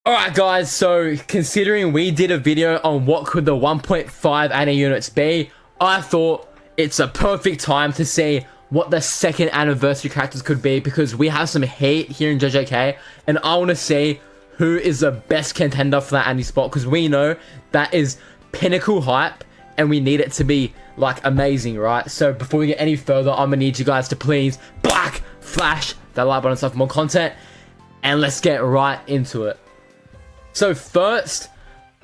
Alright guys, so considering we did a video on what could the 1.5 anime units be, I thought it's a perfect time to see what the second anniversary characters could be, because we have some heat here in JJK and I want to see who is the best contender for that anime spot, because we know that is pinnacle hype and we need it to be like amazing, right? So before we get any further, I'm gonna need you guys to please flash that like button and stuff for more content, and let's get right into it. So first,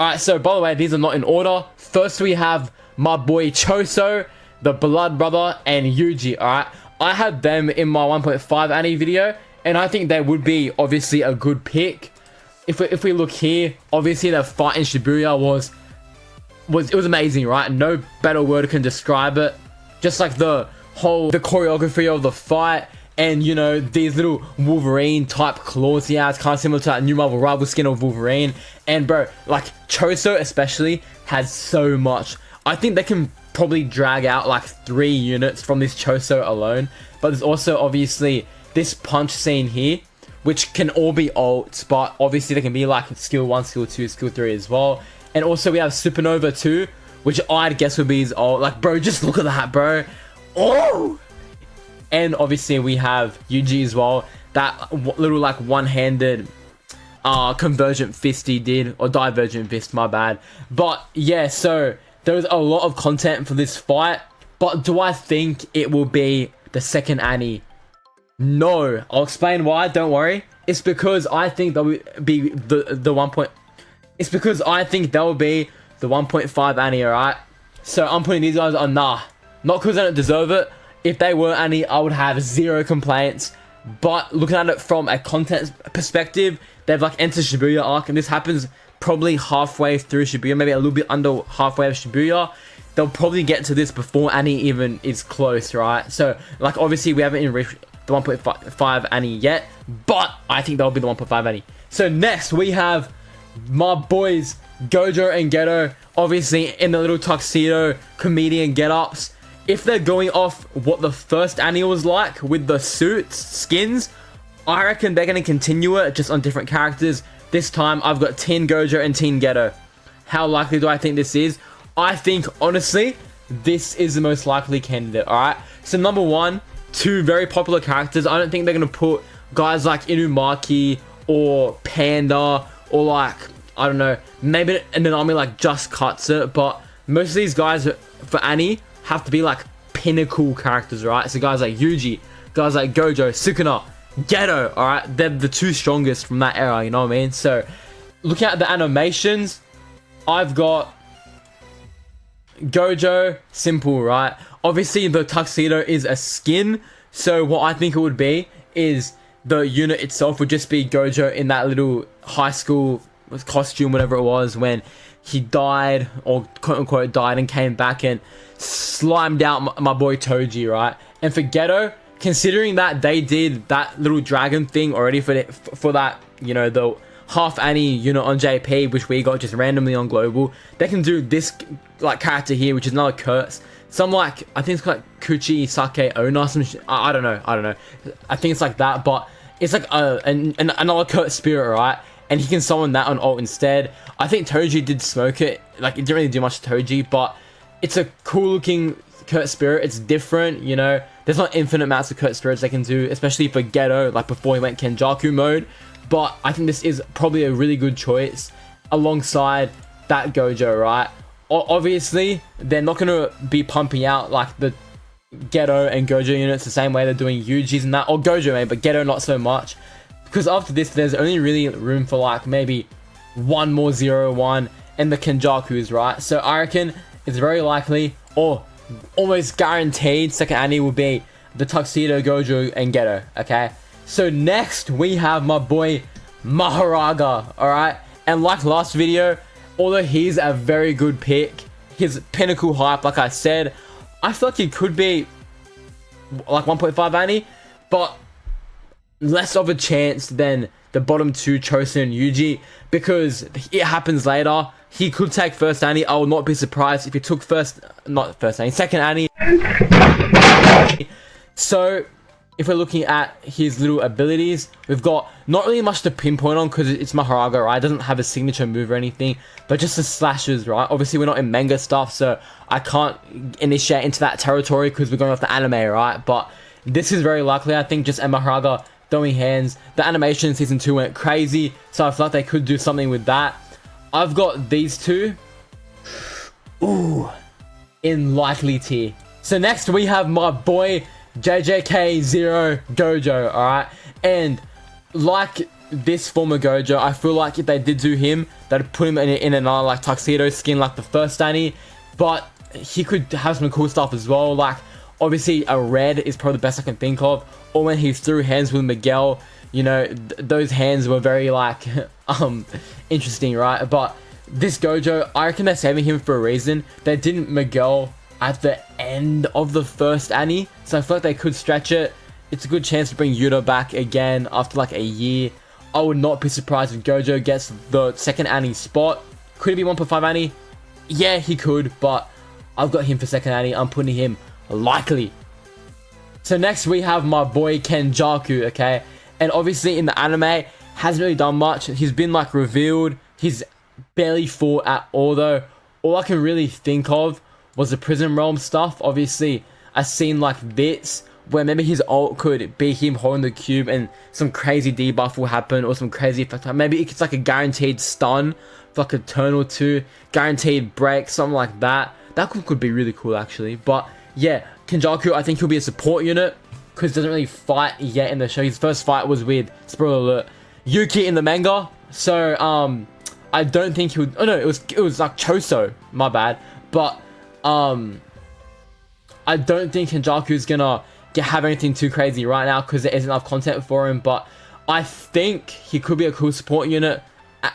alright, so by the way, these are not in order. First we have my boy Choso, the blood brother, and Yuji, alright? I had them in my 1.5 anime video, and I think they would be obviously a good pick. If we look here, obviously the fight in Shibuya was amazing, right? No better word can describe it. Just like the choreography of the fight, and you know, these little Wolverine type claws he has, kind of similar to that new Marvel rival skin of Wolverine. And bro, like Choso especially has so much. I think they can probably drag out like 3 units from this Choso alone. But there's also obviously this punch scene here, which can all be ults, but obviously they can be like skill 1, skill 2, skill 3 as well. And also we have Supernova 2, which I'd guess would be his ult. Like bro, just look at that, bro. Oh! And obviously we have Yuji as well, that little like one-handed convergent fist he did, or divergent fist, my bad. But yeah, so there's a lot of content for this fight, but do I think it will be the second Annie? No, I'll explain why, don't worry. It's because I think that will be the 1 point. It's because I think that will be the 1.5 Annie, alright? So I'm putting these guys on nah. Not because they don't deserve it. If they were Annie, I would have 0 complaints. But looking at it from a content perspective, they've like entered Shibuya arc, and this happens probably halfway through Shibuya, maybe a little bit under halfway of Shibuya. They'll probably get to this before Annie even is close, right? So like obviously we haven't even reached the 1.5 Annie yet, but I think that'll be the 1.5 Annie. So next we have my boys Gojo and Geto, obviously in the little tuxedo comedian get-ups. If they're going off what the first Annie was like with the suits, skins, I reckon they're going to continue it just on different characters. This time I've got Teen Gojo and Teen Geto. How likely do I think this is? I think honestly this is the most likely candidate, alright? So number 1, 2 very popular characters. I don't think they're going to put guys like Inumaki or Panda or like, I don't know, maybe an army like Just Cuts It, but most of these guys for Annie have to be like pinnacle characters, right? So guys like Yuji, guys like Gojo, Sukuna, Geto, alright? They're the 2 strongest from that era, you know what I mean? So looking at the animations, I've got Gojo, simple, right? Obviously the tuxedo is a skin, so what I think it would be is the unit itself would just be Gojo in that little high school costume, whatever it was, when he died, or quote unquote died, and came back and slimed out my boy Toji, right? And for Geto, considering that they did that little dragon thing already for that, you know, the half Annie unit on JP, which we got just randomly on global, they can do this like character here, which is another curse. Some like, I think it's like Kuchi Sake Ona, some I don't know. I think it's like that, but it's like another curse spirit, right? And he can summon that on ult instead. I think Toji did smoke it. Like, it didn't really do much to Toji, but it's a cool looking Kurt Spirit. It's different, you know. There's not infinite amounts of Kurt Spirits they can do, especially for Geto, like before he went Kenjaku mode. But I think this is probably a really good choice alongside that Gojo, right? Obviously, they're not going to be pumping out like the Geto and Gojo units the same way they're doing Yuji's and that. Or Gojo maybe, but Geto not so much. Because after this, there's only really room for like maybe 1 more 0-1 and the Kenjakus, right? So I reckon it's very likely, or almost guaranteed, second Annie will be the Tuxedo, Gojo, and Geto, okay? So next, we have my boy Maharaga, alright? And like last video, although he's a very good pick, his pinnacle hype, like I said, I feel like he could be like 1.5 Annie, but less of a chance than the bottom 2, Chosen and Yuji, because it happens later. He could take first Annie. I will not be surprised if he took second Annie. So if we're looking at his little abilities, we've got not really much to pinpoint on because it's Mahoraga, right? It doesn't have a signature move or anything, but just the slashes, right? Obviously, we're not in manga stuff, so I can't initiate into that territory because we're going off the anime, right? But this is very likely, I think, just Mahoraga throwing hands. The animation in season 2 went crazy, so I feel like they could do something with that. I've got these two, ooh, in likely tier. So next we have my boy JJK0 Gojo, alright? And like this former Gojo, I feel like if they did do him, they'd put him in another like tuxedo skin like the first Annie, but he could have some cool stuff as well. Like obviously a red is probably the best I can think of, or when he threw hands with Miguel, you know, those hands were very like interesting, right? But this Gojo, I reckon they're saving him for a reason. They didn't Miguel at the end of the first Annie, so I feel like they could stretch it. It's a good chance to bring Yuta back again after like a year. I would not be surprised if Gojo gets the second Annie spot. Could it be 1.5 Annie? Yeah, he could, but I've got him for second Annie. I'm putting him likely. So next we have my boy Kenjaku, okay? And obviously in the anime, hasn't really done much. He's been like revealed. He's barely fought at all though. All I can really think of was the Prison Realm stuff. Obviously, I've seen like bits where maybe his ult could be him holding the cube and some crazy debuff will happen or some crazy effect. Maybe it's like a guaranteed stun for like a turn or two, guaranteed break, something like that. That could be really cool actually. But yeah, Kenjaku, I think he'll be a support unit because he doesn't really fight yet in the show. His first fight was with, spoiler alert, Yuki in the manga. So I don't think he would. Oh no, it was like Choso. My bad. But I don't think Kenjaku's gonna have anything too crazy right now because there isn't enough content for him. But I think he could be a cool support unit.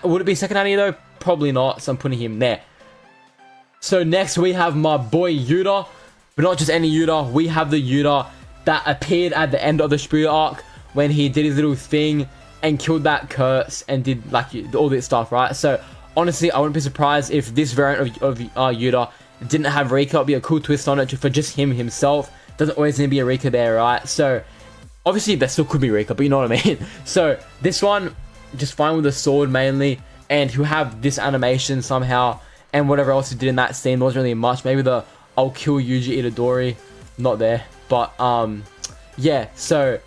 Would it be second Annie though? Probably not. So I'm putting him there. So next we have my boy Yuta, but not just any Yuta. We have the Yuta that appeared at the end of the Shibuya arc when he did his little thing and killed that curse and did like all this stuff, right? So honestly, I wouldn't be surprised if this variant of Yuta didn't have Rika. It'd be a cool twist on it for just him himself. Doesn't always need to be a Rika there, right? So obviously there still could be Rika, but you know what I mean. So this one, just fine with the sword mainly, and he'll have this animation somehow, and whatever else he did in that scene wasn't really much. Maybe the I'll kill Yuji Itadori, not there, but yeah. So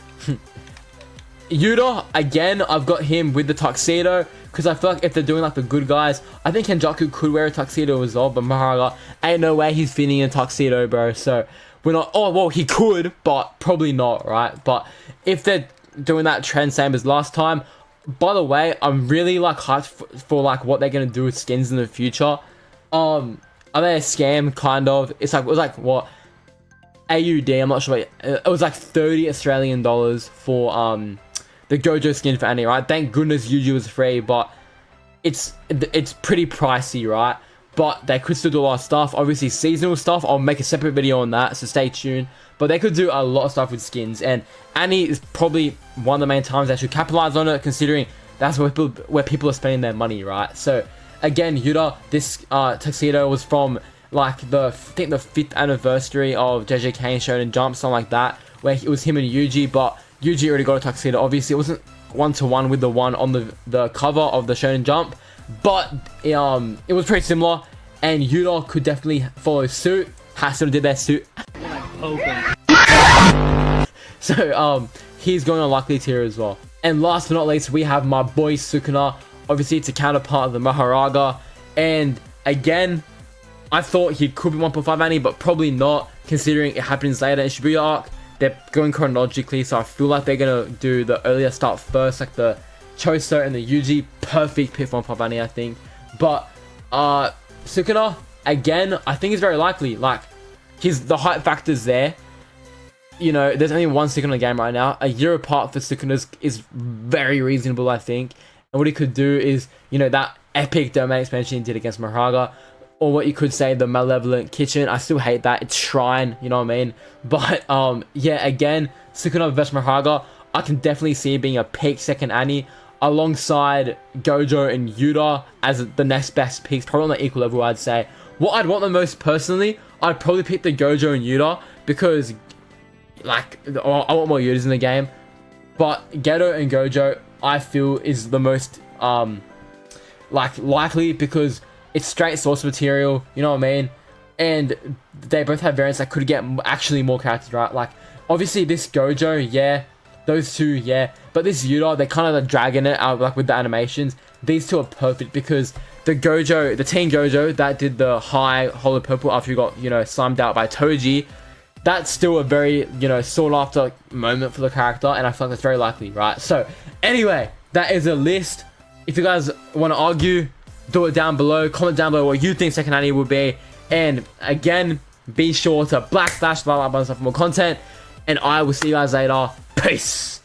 Yuta, again, I've got him with the tuxedo because I feel like if they're doing like the good guys, I think Kenjaku could wear a tuxedo as well, but Mahoraga, ain't no way he's fitting in a tuxedo, bro. So we're not, oh, well, he could, but probably not, right? But if they're doing that trend same as last time, by the way, I'm really like hyped for like what they're going to do with skins in the future. Are they a scam? Kind of. It was like what? AUD, I'm not sure. It was like 30 Australian dollars for the Gojo skin for Annie, right? Thank goodness Yuji was free, but it's pretty pricey, right? But they could still do a lot of stuff. Obviously, seasonal stuff, I'll make a separate video on that, so stay tuned. But they could do a lot of stuff with skins, and Annie is probably one of the main times they should capitalize on it, considering that's where people are spending their money, right? So again, Yuta, this tuxedo was from like I think the 5th anniversary of JJK and Shonen Jump, something like that, where it was him and Yuji, but Yuji already got a tuxedo. Obviously, it wasn't one-to-one with the one on the cover of the Shonen Jump, but it was pretty similar, and Yuta could definitely follow suit. Hassel did their suit. So he's going on likely tier as well. And last but not least, we have my boy Sukuna. Obviously, it's a counterpart of the Mahoraga, and again, I thought he could be 1.5 Annie, but probably not, considering it happens later in Shibuya arc. They're going chronologically, so I feel like they're gonna do the earlier start first, like the Choso and the Yuji. Perfect pick for 1.5 Annie, I think. But Sukuna, again, I think is very likely. Like, the hype factor's there. You know, there's only one Sukuna game right now. A year apart for Sukuna's is very reasonable, I think. And what he could do is, you know, that epic domain expansion he did against Mahoraga, or what you could say, the Malevolent Kitchen. I still hate that. It's Shrine, you know what I mean? But yeah, again, Sukuna vs Mahoraga, I can definitely see it being a peak second Annie, alongside Gojo and Yuta as the next best picks, probably on the equal level, I'd say. What I'd want the most personally, I'd probably pick the Gojo and Yuta, because like, I want more Yutas in the game. But Geto and Gojo, I feel, is the most like likely, because it's straight source material, you know what I mean? And they both have variants that could get actually more characters, right? Like, obviously this Gojo, yeah, those two, yeah, but this Yuta, they're kind of like dragging it out, like with the animations. These two are perfect, because the Gojo, the Teen Gojo that did the high Hollow Purple after he got, you know, slimed out by Toji, that's still a very, you know, sought after moment for the character, and I feel like that's very likely, right? So anyway, that is a list. If you guys want to argue, do it down below. Comment down below what you think second anime would be. And again, be sure to black slash blah blah blah for more content. And I will see you guys later. Peace.